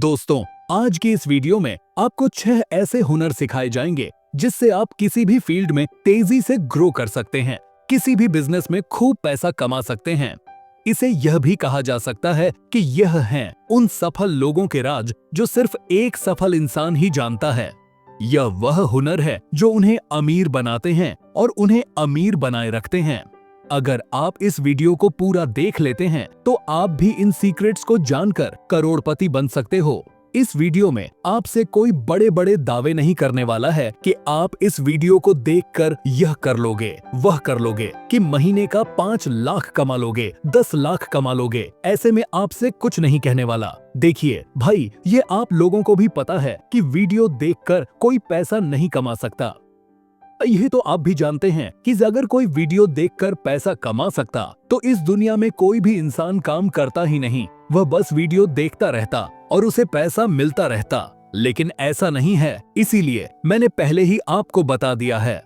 दोस्तों, आज की इस वीडियो में आपको 6 ऐसे हुनर सिखाए जाएंगे जिससे आप किसी भी फील्ड में तेजी से ग्रो कर सकते हैं, किसी भी बिजनेस में खूब पैसा कमा सकते हैं। इसे यह भी कहा जा सकता है कि यह हैं उन सफल लोगों के राज जो सिर्फ एक सफल इंसान ही जानता है। यह वह हुनर है जो उन्हें अमीर बनाते हैं और उन्हें अमीर बनाए रखते हैं। अगर आप इस वीडियो को पूरा देख लेते हैं तो आप भी इन सीक्रेट्स को जानकर करोड़पति बन सकते हो। इस वीडियो में आपसे कोई बड़े बड़े दावे नहीं करने वाला है कि आप इस वीडियो को देखकर यह कर लोगे, वह कर लोगे, कि महीने का 5 लाख कमा लोगे, 10 लाख कमा लोगे। ऐसे में आपसे कुछ नहीं कहने वाला। देखिए भाई, ये आप लोगों को भी पता है कि वीडियो देखकर कोई पैसा नहीं कमा सकता। यह तो आप भी जानते हैं कि अगर कोई वीडियो देखकर पैसा कमा सकता तो इस दुनिया में कोई भी इंसान काम करता ही नहीं, वह बस वीडियो देखता रहता और उसे पैसा मिलता रहता। लेकिन ऐसा नहीं है, इसीलिए मैंने पहले ही आपको बता दिया है।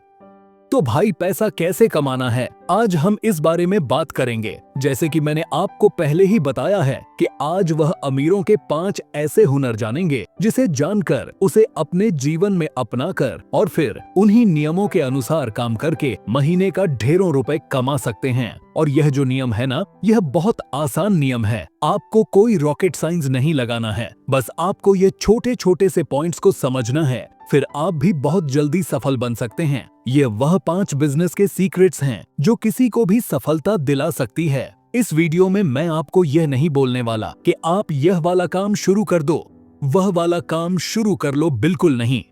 तो भाई, पैसा कैसे कमाना है, आज हम इस बारे में बात करेंगे। जैसे कि मैंने आपको पहले ही बताया है कि आज वह अमीरों के 5 ऐसे हुनर जानेंगे जिसे जानकर उसे अपने जीवन में अपनाकर और फिर उन्हीं नियमों के अनुसार काम करके महीने का ढेरों रुपए कमा सकते हैं। और यह जो नियम है ना, यह बहुत आसान नियम है। आपको कोई रॉकेट साइंस नहीं लगाना है, बस आपको ये छोटे छोटे से पॉइंट्स को समझना है, फिर आप भी बहुत जल्दी सफल बन सकते हैं। ये वह 5 बिजनेस के सीक्रेट्स हैं जो किसी को भी सफलता दिला सकती है। इस वीडियो में मैं आपको यह नहीं बोलने वाला कि आप यह वाला काम शुरू कर दो, वह वाला काम शुरू कर लो, बिल्कुल नहीं।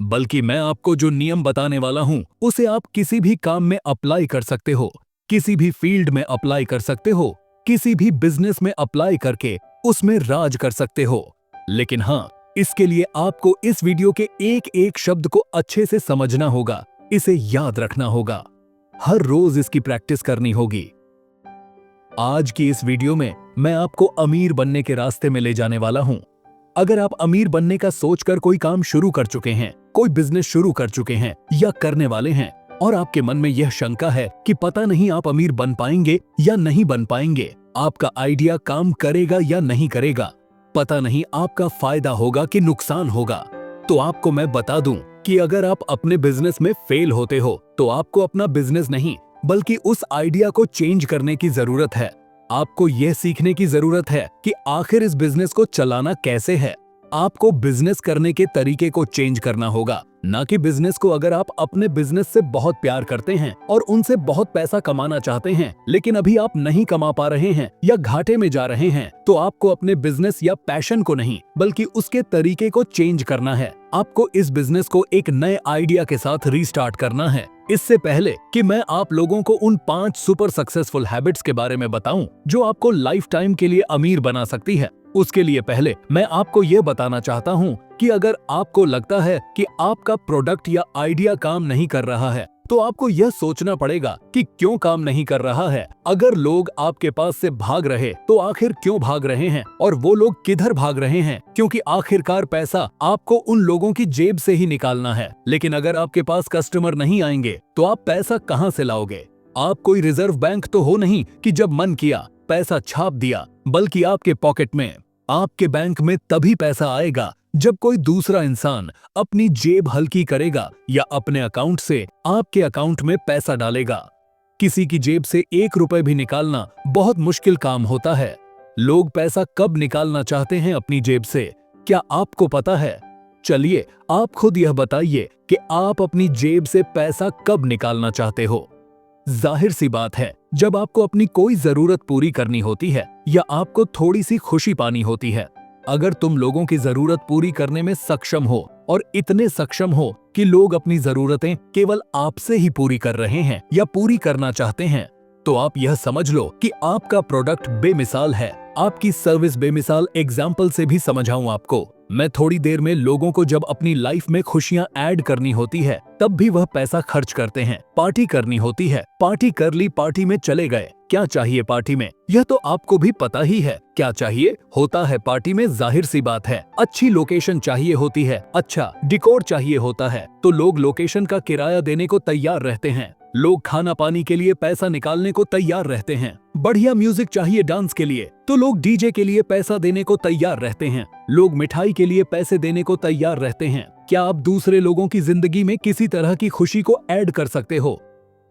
बल्कि मैं आपको जो नियम बताने वाला हूँ उसे आप किसी भी काम में अप्लाई कर सकते हो, किसी भी फील्ड में अप्लाई कर सकते हो, किसी भी बिजनेस में अप्लाई करके उसमें राज कर सकते हो। लेकिन हाँ, इसके लिए आपको इस वीडियो के एक एक शब्द को अच्छे से समझना होगा, इसे याद रखना होगा, हर रोज इसकी प्रैक्टिस करनी होगी। आज की इस वीडियो में मैं आपको अमीर बनने के रास्ते में ले जाने वाला हूं। अगर आप अमीर बनने का सोचकर कोई काम शुरू कर चुके हैं, कोई बिजनेस शुरू कर चुके हैं या करने वाले हैं और आपके मन में यह शंका है कि पता नहीं आप अमीर बन पाएंगे या नहीं बन पाएंगे, आपका आइडिया काम करेगा या नहीं करेगा, पता नहीं आपका फायदा होगा कि नुकसान होगा, तो आपको मैं बता दूं कि अगर आप अपने बिजनेस में फेल होते हो तो आपको अपना बिजनेस नहीं बल्कि उस आइडिया को चेंज करने की जरूरत है। आपको यह सीखने की जरूरत है कि आखिर इस बिजनेस को चलाना कैसे है। आपको बिजनेस करने के तरीके को चेंज करना होगा, ना कि बिजनेस को। अगर आप अपने बिजनेस से बहुत प्यार करते हैं और उनसे बहुत पैसा कमाना चाहते हैं लेकिन अभी आप नहीं कमा पा रहे हैं या घाटे में जा रहे हैं, तो आपको अपने बिजनेस या पैशन को नहीं बल्कि उसके तरीके को चेंज करना है। आपको इस बिजनेस को एक नए आइडिया के साथ रीस्टार्ट करना है। इससे पहले कि मैं आप लोगों को उन 5 सुपर सक्सेसफुल हैबिट्स के बारे में बताऊं जो आपको लाइफ टाइम के लिए अमीर बना सकती है, उसके लिए पहले मैं आपको यह बताना चाहता हूं कि अगर आपको लगता है कि आपका प्रोडक्ट या आइडिया काम नहीं कर रहा है तो आपको यह सोचना पड़ेगा कि क्यों काम नहीं कर रहा है। अगर लोग आपके पास से भाग रहे तो आखिर क्यों भाग रहे हैं और वो लोग किधर भाग रहे हैं, क्योंकि आखिरकार पैसा आपको उन लोगों की जेब से ही निकालना है। लेकिन अगर आपके पास कस्टमर नहीं आएंगे तो आप पैसा कहां से लाओगे। आप कोई रिजर्व बैंक तो हो नहीं कि जब मन किया पैसा छाप दिया, बल्कि आपके पॉकेट में, आपके बैंक में तभी पैसा आएगा जब कोई दूसरा इंसान अपनी जेब हल्की करेगा या अपने अकाउंट से आपके अकाउंट में पैसा डालेगा। किसी की जेब से 1 रुपए भी निकालना बहुत मुश्किल काम होता है। लोग पैसा कब निकालना चाहते हैं अपनी जेब से, क्या आपको पता है? चलिए आप खुद यह बताइए कि आप अपनी जेब से पैसा कब निकालना चाहते हो। जाहिर सी बात है, जब आपको अपनी कोई जरूरत पूरी करनी होती है या आपको थोड़ी सी खुशी पानी होती है। अगर तुम लोगों की जरूरत पूरी करने में सक्षम हो और इतने सक्षम हो कि लोग अपनी जरूरतें केवल आपसे ही पूरी कर रहे हैं या पूरी करना चाहते हैं, तो आप यह समझ लो कि आपका प्रोडक्ट बेमिसाल है, आपकी सर्विस बेमिसाल। एग्जाम्पल से भी समझाऊं आपको। मैं थोड़ी देर में लोगों को जब अपनी लाइफ में खुशियां ऐड करनी होती है तब भी वह पैसा खर्च करते हैं। पार्टी करनी होती है, पार्टी कर ली, पार्टी में चले गए। क्या चाहिए पार्टी में, यह तो आपको भी पता ही है। क्या चाहिए होता है पार्टी में, जाहिर सी बात है, अच्छी लोकेशन चाहिए होती है, अच्छा डिकोर चाहिए होता है, तो लोग लोकेशन का किराया देने को तैयार रहते हैं। लोग खाना पानी के लिए पैसा निकालने को तैयार रहते हैं। बढ़िया म्यूजिक चाहिए डांस के लिए तो लोग डीजे के लिए पैसा देने को तैयार रहते हैं। लोग मिठाई के लिए पैसे देने को तैयार रहते हैं। क्या आप दूसरे लोगों की जिंदगी में किसी तरह की खुशी को ऐड कर सकते हो?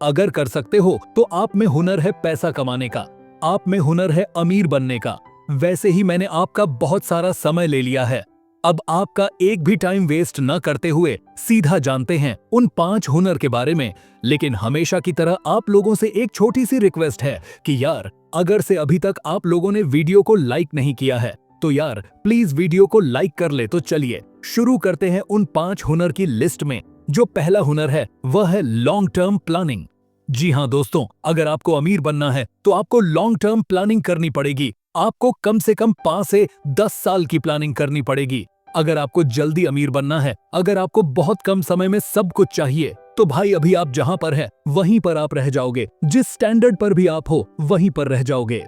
अगर कर सकते हो तो आप में हुनर है पैसा कमाने का, आप में हुनर है अमीर बनने का। वैसे ही मैंने आपका बहुत सारा समय ले लिया है। अब आपका एक भी टाइम वेस्ट न करते हुए सीधा जानते हैं उन 5 हुनर के बारे में। लेकिन हमेशा की तरह आप लोगों से एक छोटी सी रिक्वेस्ट है कि यार, अगर से अभी तक आप लोगों ने वीडियो को लाइक नहीं किया है तो यार प्लीज वीडियो को लाइक कर ले। तो चलिए शुरू करते हैं उन 5 हुनर की लिस्ट में। जो पहला हुनर है वह है लॉन्ग टर्म प्लानिंग। जी हाँ दोस्तों, अगर आपको अमीर बनना है तो आपको लॉन्ग टर्म प्लानिंग करनी पड़ेगी। आपको कम से कम 5 से 10 साल की प्लानिंग करनी पड़ेगी। अगर आपको जल्दी अमीर बनना है, अगर आपको बहुत कम समय में सब कुछ चाहिए, तो भाई अभी आप जहां पर हैं वहीं पर आप रह जाओगे। जिस स्टैंडर्ड पर भी आप हो वहीं पर रह जाओगे।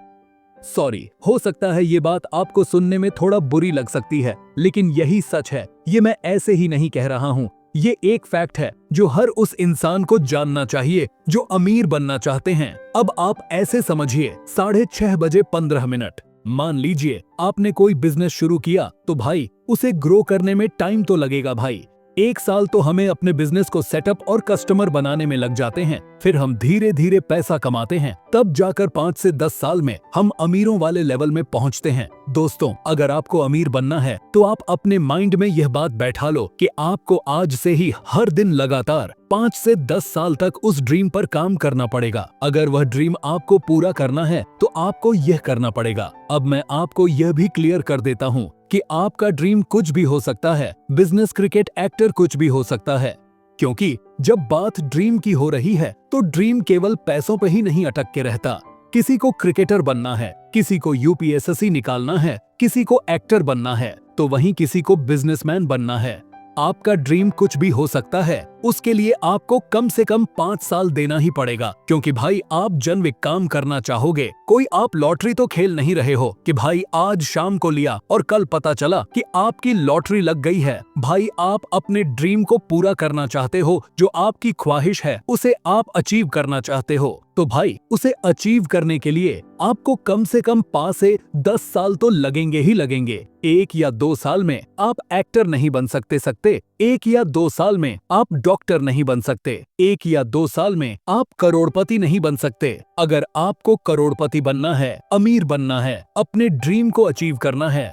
सॉरी, हो सकता है ये बात आपको सुनने में थोड़ा बुरी लग सकती है, लेकिन यही सच है। ये मैं ऐसे ही नहीं कह रहा हूँ, ये एक फैक्ट है जो हर उस इंसान को जानना चाहिए जो अमीर बनना चाहते हैं। अब आप ऐसे समझिए 6:30 बजे 15 मिनट। मान लीजिए आपने कोई बिजनेस शुरू किया तो भाई उसे ग्रो करने में टाइम तो लगेगा भाई। 1 साल तो हमें अपने बिजनेस को सेटअप और कस्टमर बनाने में लग जाते हैं। फिर हम धीरे धीरे पैसा कमाते हैं, तब जाकर 5 से 10 साल में हम अमीरों वाले लेवल में पहुंचते हैं। दोस्तों, अगर आपको अमीर बनना है तो आप अपने माइंड में यह बात बैठा लो कि आपको आज से ही हर दिन लगातार 5 से 10 साल तक उस ड्रीम पर काम करना पड़ेगा। अगर वह ड्रीम आपको पूरा करना है तो आपको यह करना पड़ेगा। अब मैं आपको यह भी क्लियर कर देता हूँ कि आपका ड्रीम कुछ भी हो सकता है, बिजनेस, क्रिकेट, एक्टर कुछ भी हो सकता है। क्योंकि जब बात ड्रीम की हो रही है तो ड्रीम केवल पैसों पे ही नहीं अटक के रहता। किसी को क्रिकेटर बनना है, किसी को यूपीएससी निकालना है, किसी को एक्टर बनना है, तो वहीं किसी को बिजनेसमैन बनना है। आपका ड्रीम कुछ भी हो सकता है, उसके लिए आपको कम से कम 5 साल देना ही पड़ेगा। क्योंकि भाई आप जन्म एक काम करना चाहोगे, कोई आप लॉटरी तो खेल नहीं रहे हो कि भाई आज शाम को लिया और कल पता चला कि आपकी लॉटरी लग गई है। भाई आप अपने ड्रीम को पूरा करना चाहते हो, जो आपकी ख्वाहिश है उसे आप अचीव करना चाहते हो। तो भाई उसे अचीव करने के लिए आपको कम से कम 5 से 10 साल तो लगेंगे ही लगेंगे। 1 या 2 साल में आप एक्टर नहीं बन सकते, 1 या 2 साल में आप डॉक्टर नहीं बन सकते, 1 या 2 साल में आप करोड़पति नहीं बन सकते। अगर आपको करोड़पति बनना है, अमीर बनना है, अपने ड्रीम को अचीव करना है,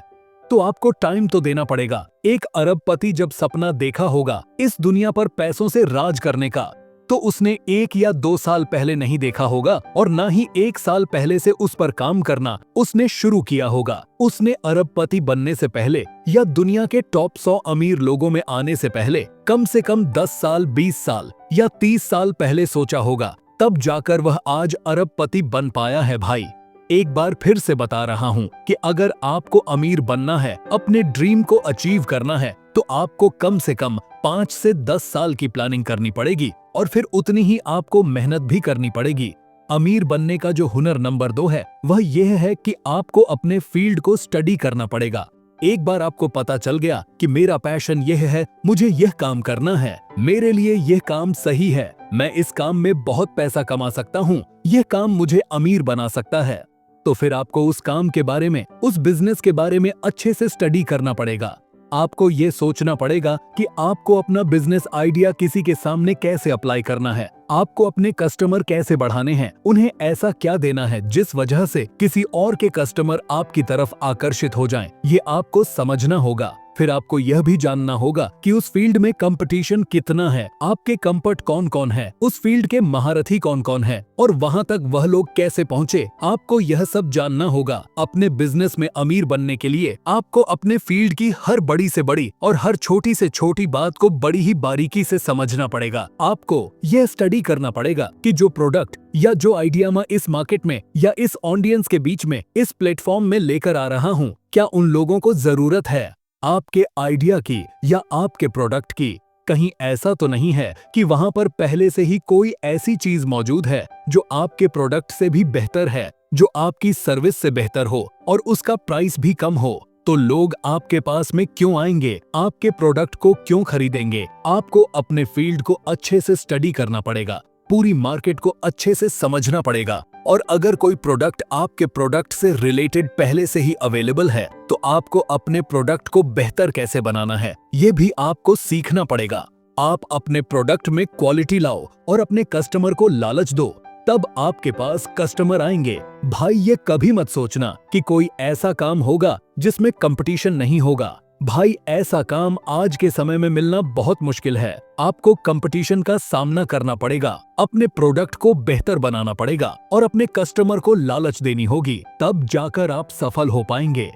तो आपको टाइम तो देना पड़ेगा। एक अरबपति जब सपना देखा होगा इस दुनिया पर पैसों से राज करने का, तो उसने 1 या 2 साल पहले नहीं देखा होगा और ना ही 1 साल पहले से उस पर काम करना उसने शुरू किया होगा। उसने अरबपति बनने से पहले या दुनिया के टॉप 100 अमीर लोगों में आने से पहले कम से कम 10 साल, 20 साल या 30 साल पहले सोचा होगा, तब जाकर वह आज अरबपति बन पाया है। भाई एक बार फिर से बता रहा हूँ कि अगर आपको अमीर बनना है, अपने ड्रीम को अचीव करना है, तो आपको कम से कम 5 से 10 साल की प्लानिंग करनी पड़ेगी और फिर उतनी ही आपको मेहनत भी करनी पड़ेगी। अमीर बनने का जो हुनर नंबर 2 है वह यह है कि आपको अपने फील्ड को स्टडी करना पड़ेगा। एक बार आपको पता चल गया कि मेरा पैशन यह है, मुझे यह काम करना है, मेरे लिए यह काम सही है, मैं इस काम में बहुत पैसा कमा सकता हूँ, यह काम मुझे अमीर बना सकता है, तो फिर आपको उस काम के बारे में, उस बिजनेस के बारे में अच्छे से स्टडी करना पड़ेगा। आपको ये सोचना पड़ेगा कि आपको अपना बिजनेस आइडिया किसी के सामने कैसे अप्लाई करना है, आपको अपने कस्टमर कैसे बढ़ाने हैं, उन्हें ऐसा क्या देना है जिस वजह से किसी और के कस्टमर आपकी तरफ आकर्षित हो जाएं। ये आपको समझना होगा। फिर आपको यह भी जानना होगा कि उस फील्ड में कंपटीशन कितना है, आपके कंपट कौन कौन है, उस फील्ड के महारथी कौन कौन है और वहां तक वह लोग कैसे पहुंचे। आपको यह सब जानना होगा। अपने बिजनेस में अमीर बनने के लिए आपको अपने फील्ड की हर बड़ी से बड़ी और हर छोटी से छोटी बात को बड़ी ही बारीकी से समझना पड़ेगा। आपको यह स्टडी करना पड़ेगा कि जो प्रोडक्ट या जो आइडिया मैं इस मार्केट में या इस ऑडियंस के बीच में, इस प्लेटफॉर्म में लेकर आ रहा हूँ, क्या उन लोगों को जरूरत है आपके आइडिया की या आपके प्रोडक्ट की। कहीं ऐसा तो नहीं है कि वहां पर पहले से ही कोई ऐसी चीज मौजूद है जो आपके प्रोडक्ट से भी बेहतर है, जो आपकी सर्विस से बेहतर हो और उसका प्राइस भी कम हो। तो लोग आपके पास में क्यों आएंगे, आपके प्रोडक्ट को क्यों खरीदेंगे। आपको अपने फील्ड को अच्छे से स्टडी करना पड़ेगा। पूरी मार्केट को अच्छे से समझना पड़ेगा। और अगर कोई प्रोडक्ट आपके प्रोडक्ट से रिलेटेड पहले से ही अवेलेबल है तो आपको अपने प्रोडक्ट को बेहतर कैसे बनाना है ये भी आपको सीखना पड़ेगा। आप अपने प्रोडक्ट में क्वालिटी लाओ और अपने कस्टमर को लालच दो, तब आपके पास कस्टमर आएंगे। भाई ये कभी मत सोचना कि कोई ऐसा काम होगा जिसमें कंपटीशन नहीं होगा। भाई ऐसा काम आज के समय में मिलना बहुत मुश्किल है। आपको कंपटीशन का सामना करना पड़ेगा, अपने प्रोडक्ट को बेहतर बनाना पड़ेगा और अपने कस्टमर को लालच देनी होगी, तब जाकर आप सफल हो पाएंगे।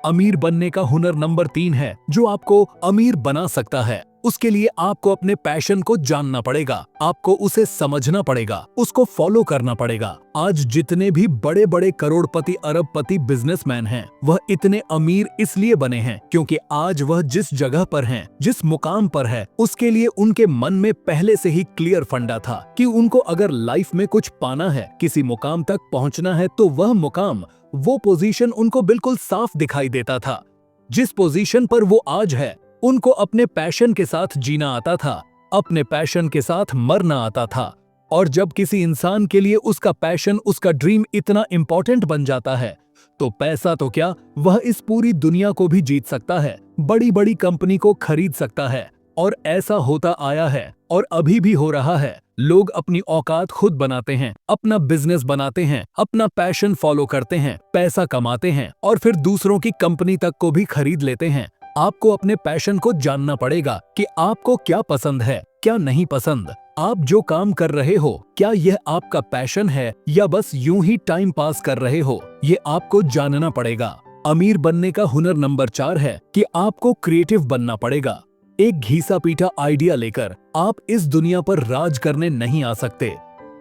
अमीर बनने का हुनर नंबर 3 है जो आपको अमीर बना सकता है। उसके लिए आपको अपने पैशन को जानना पड़ेगा, आपको उसे समझना पड़ेगा, उसको फॉलो करना पड़ेगा। आज जितने भी बड़े बड़े करोड़पति अरबपति बिजनेसमैन हैं, वह इतने अमीर इसलिए बने हैं क्योंकि आज वह जिस जगह पर हैं, जिस मुकाम पर है, उसके लिए उनके मन में पहले से ही क्लियर फंडा था कि उनको अगर लाइफ में कुछ पाना है, किसी मुकाम तक पहुंचना है, तो वह मुकाम, वो पोजीशन उनको बिल्कुल साफ दिखाई देता था। जिस पोजीशन पर वो आज है, उनको अपने पैशन के साथ जीना आता था, अपने पैशन के साथ मरना आता था। और जब किसी इंसान के लिए उसका पैशन, उसका ड्रीम इतना इंपॉर्टेंट बन जाता है, तो पैसा तो क्या, वह इस पूरी दुनिया को भी जीत सकता है, बड़ी बड़ी कंपनी को खरीद सकता है। और ऐसा होता आया है और अभी भी हो रहा है। लोग अपनी औकात खुद बनाते हैं, अपना बिजनेस बनाते हैं, अपना पैशन फॉलो करते हैं, पैसा कमाते हैं और फिर दूसरों की कंपनी तक को भी खरीद लेते हैं। आपको अपने पैशन को जानना पड़ेगा कि आपको क्या पसंद है, क्या नहीं पसंद। आप जो काम कर रहे हो, क्या यह आपका पैशन है या बस यूं ही टाइम पास कर रहे हो, ये आपको जानना पड़ेगा। अमीर बनने का हुनर नंबर 4 है कि आपको क्रिएटिव बनना पड़ेगा। एक घिसा पीटा आइडिया लेकर आप इस दुनिया पर राज करने नहीं आ सकते।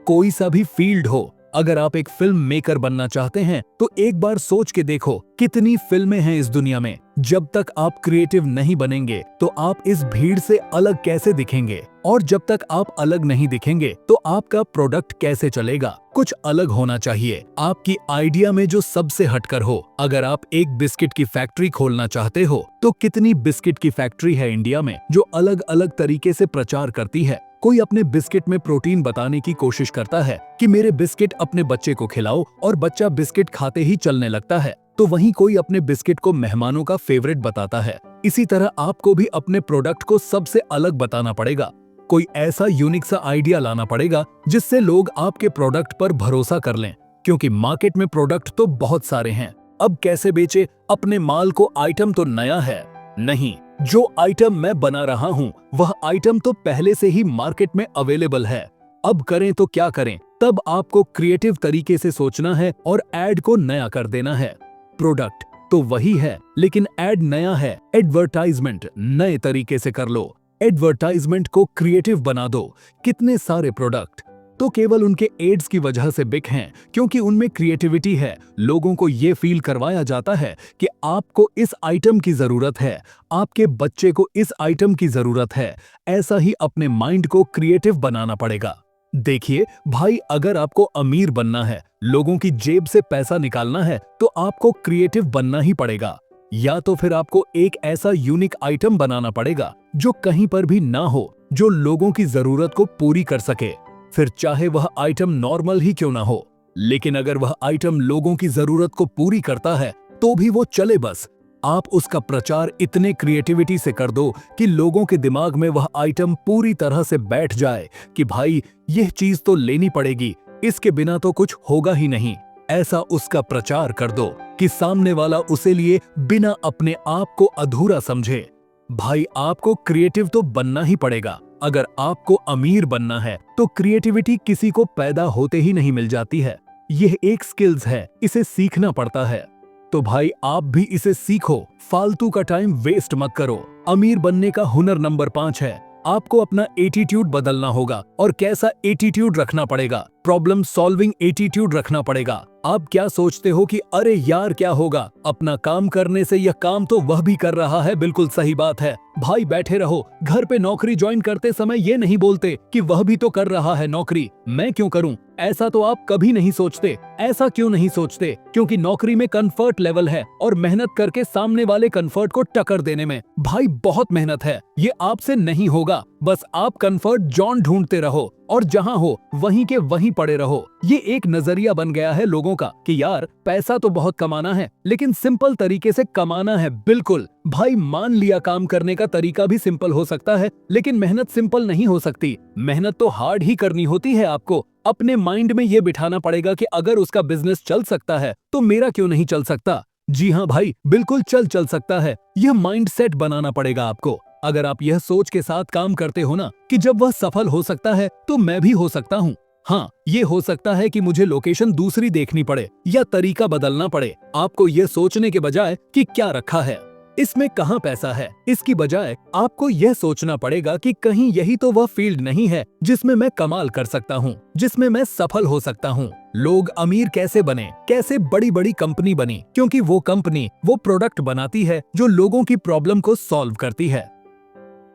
कोई सा भी फील्ड हो, अगर आप एक फिल्म मेकर बनना चाहते हैं तो एक बार सोच के देखो कितनी फिल्में हैं इस दुनिया में। जब तक आप क्रिएटिव नहीं बनेंगे तो आप इस भीड़ से अलग कैसे दिखेंगे, और जब तक आप अलग नहीं दिखेंगे तो आपका प्रोडक्ट कैसे चलेगा। कुछ अलग होना चाहिए, आपकी आइडिया में जो सबसे हटकर हो। अगर आप एक बिस्किट की फैक्ट्री खोलना चाहते हो तो कितनी बिस्किट की फैक्ट्री है इंडिया में जो अलग अलग तरीके से प्रचार करती है। कोई अपने बिस्किट में प्रोटीन बताने की कोशिश करता है कि मेरे बिस्किट अपने बच्चे को खिलाओ, और बच्चा बिस्किट खाते ही चलने लगता है। तो वहीं कोई अपने बिस्किट को मेहमानों का फेवरेट बताता है। इसी तरह आपको भी अपने प्रोडक्ट को सबसे अलग बताना पड़ेगा। कोई ऐसा यूनिक सा आइडिया लाना पड़ेगा जिससे लोग आपके प्रोडक्ट पर भरोसा कर लें, क्योंकि मार्केट में प्रोडक्ट तो बहुत सारे हैं। अब कैसे बेचे अपने माल को? आइटम तो नया है नहीं, जो आइटम मैं बना रहा हूँ वह आइटम तो पहले से ही मार्केट में अवेलेबल है। अब करें तो क्या करें? तब आपको क्रिएटिव तरीके से सोचना है और एड को नया कर देना है। प्रोडक्ट तो वही है लेकिन एड नया है। एडवर्टाइजमेंट नए तरीके से कर लो, एडवर्टाइजमेंट को क्रिएटिव बना दो। कितने सारे प्रोडक्ट तो केवल उनके एड्स की वजह से बिक हैं, क्योंकि उनमें क्रिएटिविटी है। लोगों को ये फील करवाया जाता है कि आपको इस आइटम की जरूरत है, आपके बच्चे को इस आइटम की जरूरत है। ऐसा ही अपने माइंड को क्रिएटिव बनाना पड़ेगा। देखिए भाई, अगर आपको अमीर बनना है, लोगों की जेब से पैसा निकालना है, तो आपको क्रिएटिव बनना ही पड़ेगा। या तो फिर आपको एक ऐसा यूनिक आइटम बनाना पड़ेगा जो कहीं पर भी ना हो, जो लोगों की जरूरत को पूरी कर सके। फिर चाहे वह आइटम नॉर्मल ही क्यों ना हो, लेकिन अगर वह आइटम लोगों की जरूरत को पूरी करता है तो भी वो चले। बस आप उसका प्रचार इतने क्रिएटिविटी से कर दो कि लोगों के दिमाग में वह आइटम पूरी तरह से बैठ जाए कि भाई यह चीज तो लेनी पड़ेगी, इसके बिना तो कुछ होगा ही नहीं। ऐसा उसका प्रचार कर दो कि सामने वाला उसे लिए बिना अपने आप को अधूरा समझे। भाई आपको क्रिएटिव तो बनना ही पड़ेगा। अगर आपको अमीर बनना है तो क्रिएटिविटी किसी को पैदा होते ही नहीं मिल जाती है। यह एक स्किल्स है, इसे सीखना पड़ता है। तो भाई आप भी इसे सीखो, फालतू का टाइम वेस्ट मत करो। अमीर बनने का हुनर नंबर 5 है, आपको अपना एटीट्यूड बदलना होगा। और कैसा एटीट्यूड रखना पड़ेगा? प्रॉब्लम सॉल्विंग एटीट्यूड रखना पड़ेगा। आप क्या सोचते हो कि अरे यार क्या होगा, अपना काम करने से, यह काम तो वह भी कर रहा है। बिल्कुल सही बात है भाई, बैठे रहो। घर पे नौकरी ज्वाइन करते समय ये नहीं बोलते कि वह भी तो कर रहा है नौकरी, मैं क्यों करूं? ऐसा तो आप कभी नहीं सोचते। ऐसा क्यों नहीं सोचते? क्योंकि नौकरी में कंफर्ट लेवल है और मेहनत करके सामने वाले कंफर्ट को टक्कर देने में भाई बहुत मेहनत है। ये आपसे नहीं होगा। बस आप कंफर्ट जोन ढूंढते रहो और जहां हो वहीं के वहीं पड़े रहो। ये एक नजरिया बन गया है लोगों का कि यार पैसा तो बहुत कमाना है लेकिन सिंपल तरीके से कमाना है। बिल्कुल भाई, मान लिया काम करने का तरीका भी सिंपल हो सकता है लेकिन मेहनत सिंपल नहीं हो सकती। मेहनत तो हार्ड ही करनी होती है। आपको अपने माइंड में ये बिठाना पड़ेगा कि अगर उसका बिजनेस चल सकता है तो मेरा क्यों नहीं चल सकता। जी हाँ भाई, बिल्कुल चल सकता है। यह माइंड सेट बनाना पड़ेगा आपको। अगर आप यह सोच के साथ काम करते हो ना कि जब वह सफल हो सकता है तो मैं भी हो सकता हूँ। हाँ, ये हो सकता है कि मुझे लोकेशन दूसरी देखनी पड़े या तरीका बदलना पड़े। आपको यह सोचने के बजाय कि क्या रखा है, इसमें कहाँ पैसा है, इसकी बजाय आपको यह सोचना पड़ेगा कि कहीं यही तो वह फील्ड नहीं है जिसमें मैं कमाल कर सकता हूँ, जिसमें मैं सफल हो सकता हूँ। लोग अमीर कैसे बने, कैसे बड़ी बड़ी कंपनी बनी? क्योंकि वो कंपनी वो प्रोडक्ट बनाती है जो लोगों की प्रॉब्लम को सॉल्व करती है।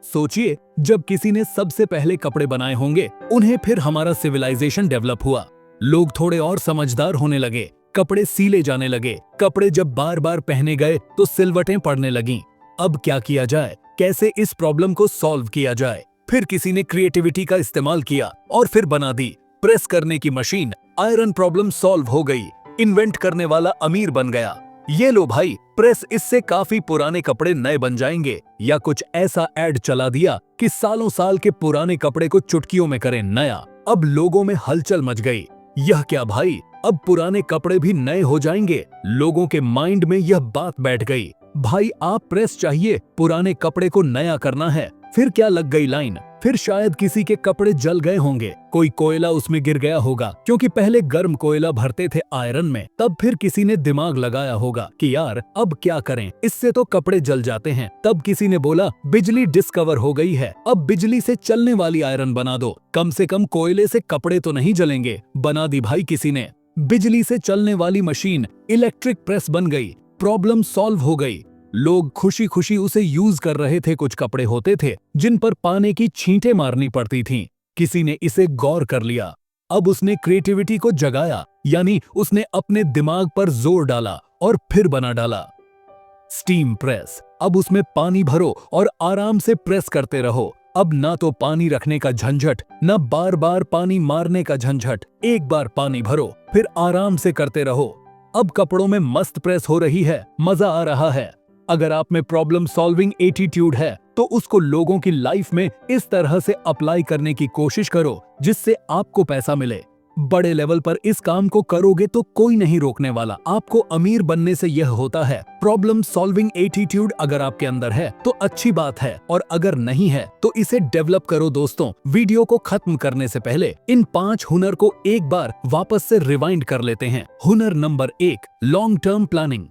सोचिए, जब किसी ने सबसे पहले कपड़े बनाए होंगे, उन्हें फिर हमारा सिविलाइजेशन डेवलप हुआ। लोग थोड़े और समझदार होने लगे, कपड़े सीले जाने लगे। कपड़े जब बार बार पहने गए तो सिलवटें पड़ने लगीं। अब क्या किया जाए, कैसे इस प्रॉब्लम को सॉल्व किया जाए? फिर किसी ने क्रिएटिविटी का इस्तेमाल किया और फिर बना दी प्रेस करने की मशीन। आयरन प्रॉब्लम सॉल्व हो गई। इन्वेंट करने वाला अमीर बन गया। ये लो भाई प्रेस, इससे काफी पुराने कपड़े नए बन जाएंगे। या कुछ ऐसा ऐड चला दिया कि सालों साल के पुराने कपड़े को चुटकियों में करें नया। अब लोगों में हलचल मच गई। यह क्या भाई, अब पुराने कपड़े भी नए हो जाएंगे? लोगों के माइंड में यह बात बैठ गई। भाई आप प्रेस चाहिए, पुराने कपड़े को नया करना है। फिर क्या लग गई लाइन। फिर शायद किसी के कपड़े जल गए होंगे, कोई कोयला उसमें गिर गया होगा, क्योंकि पहले गर्म कोयला भरते थे आयरन में। तब फिर किसी ने दिमाग लगाया होगा कि यार अब क्या करें, इससे तो कपड़े जल जाते हैं। तब किसी ने बोला बिजली डिस्कवर हो गई है, अब बिजली से चलने वाली आयरन बना दो, कम से कम कोयले से कपड़े तो नहीं जलेंगे। बना दी भाई किसी ने बिजली से चलने वाली मशीन, इलेक्ट्रिक प्रेस बन गई। प्रॉब्लम सॉल्व हो गई। लोग खुशी खुशी उसे यूज कर रहे थे। कुछ कपड़े होते थे जिन पर पानी की छींटें मारनी पड़ती थीं। किसी ने इसे गौर कर लिया। अब उसने क्रिएटिविटी को जगाया, यानी उसने अपने दिमाग पर जोर डाला और फिर बना डाला स्टीम प्रेस। अब उसमें पानी भरो और आराम से प्रेस करते रहो। अब ना तो पानी रखने का झंझट, ना बार बार पानी मारने का झंझट। एक बार पानी भरो फिर आराम से करते रहो। अब कपड़ों में मस्त प्रेस हो रही है, मजा आ रहा है। अगर आप में प्रॉब्लम सॉल्विंग एटीट्यूड है तो उसको लोगों की लाइफ में इस तरह से अप्लाई करने की कोशिश करो जिससे आपको पैसा मिले। बड़े लेवल पर इस काम को करोगे तो कोई नहीं रोकने वाला। आपको अमीर बनने से यह होता है। प्रॉब्लम सॉल्विंग एटीट्यूड अगर आपके अंदर है तो अच्छी बात है, और अगर नहीं है तो इसे डेवलप करो। दोस्तों, वीडियो को खत्म करने से पहले इन 5 हुनर को एक बार वापस से रिवाइंड कर लेते हैं। हुनर नंबर 1, लॉन्ग टर्म प्लानिंग।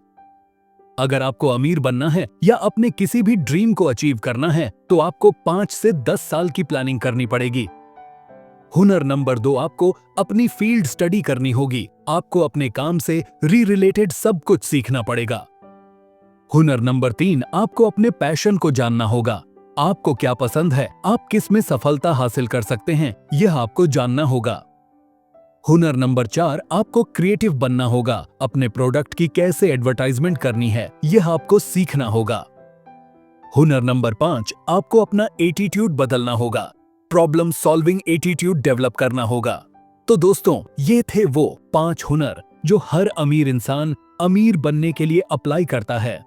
अगर आपको अमीर बनना है या अपने किसी भी ड्रीम को अचीव करना है तो आपको 5 से 10 साल की प्लानिंग करनी पड़ेगी। हुनर नंबर 2, आपको अपनी फील्ड स्टडी करनी होगी। आपको अपने काम से रिलेटेड सब कुछ सीखना पड़ेगा। हुनर नंबर 3, आपको अपने पैशन को जानना होगा। आपको क्या पसंद है, आप किस में सफलता हासिल कर सकते हैं, यह आपको जानना होगा। हुनर नंबर 4, आपको क्रिएटिव बनना होगा। अपने प्रोडक्ट की कैसे एडवर्टाइजमेंट करनी है, यह आपको सीखना होगा। हुनर नंबर 5, आपको अपना एटीट्यूड बदलना होगा। प्रॉब्लम सॉल्विंग एटीट्यूड डेवलप करना होगा। तो दोस्तों, ये थे वो 5 हुनर जो हर अमीर इंसान अमीर बनने के लिए अप्लाई करता है।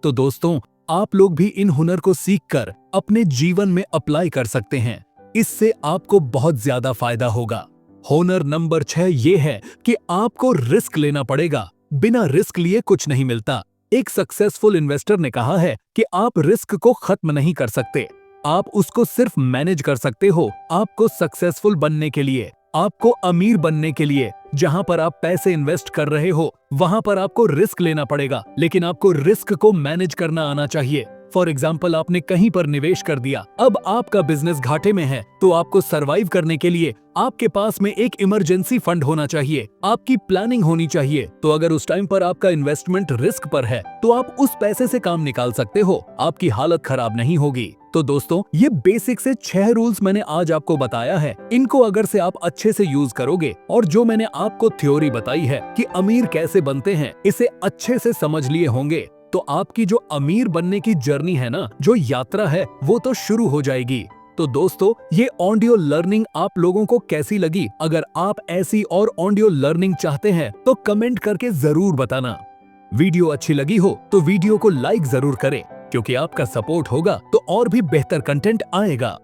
तो दोस्तों, आप लोग भी इन हुनर को सीखकर अपने जीवन में अप्लाई कर सकते हैं। इससे आपको बहुत ज्यादा फायदा होगा। हुनर नंबर 6 ये है कि आपको रिस्क लेना पड़ेगा। बिना रिस्क लिए कुछ नहीं मिलता। एक सक्सेसफुल इन्वेस्टर ने कहा है कि आप रिस्क को खत्म नहीं कर सकते, आप उसको सिर्फ मैनेज कर सकते हो। आपको सक्सेसफुल बनने के लिए, आपको अमीर बनने के लिए, जहां पर आप पैसे इन्वेस्ट कर रहे हो वहां पर आपको रिस्क लेना पड़ेगा, लेकिन आपको रिस्क को मैनेज करना आना चाहिए। फॉर एग्जाम्पल, आपने कहीं पर निवेश कर दिया, अब आपका बिजनेस घाटे में है, तो आपको सरवाइव करने के लिए आपके पास में एक इमरजेंसी फंड होना चाहिए, आपकी प्लानिंग होनी चाहिए। तो अगर उस टाइम पर आपका इन्वेस्टमेंट रिस्क पर है तो आप उस पैसे से काम निकाल सकते हो, आपकी हालत खराब नहीं होगी। तो दोस्तों, ये बेसिक से 6 रूल्स मैंने आज आपको बताया है। इनको अगर से आप अच्छे से यूज करोगे और जो मैंने आपको थ्योरी बताई है कि अमीर कैसे बनते हैं, इसे अच्छे से समझ लिए होंगे, तो आपकी जो अमीर बनने की जर्नी है ना, जो यात्रा है, वो तो शुरू हो जाएगी। तो दोस्तों, ये ऑडियो लर्निंग आप लोगों को कैसी लगी? अगर आप ऐसी और ऑडियो लर्निंग चाहते हैं तो कमेंट करके जरूर बताना। वीडियो अच्छी लगी हो तो वीडियो को लाइक जरूर करें, क्योंकि आपका सपोर्ट होगा तो और भी बेहतर कंटेंट आएगा।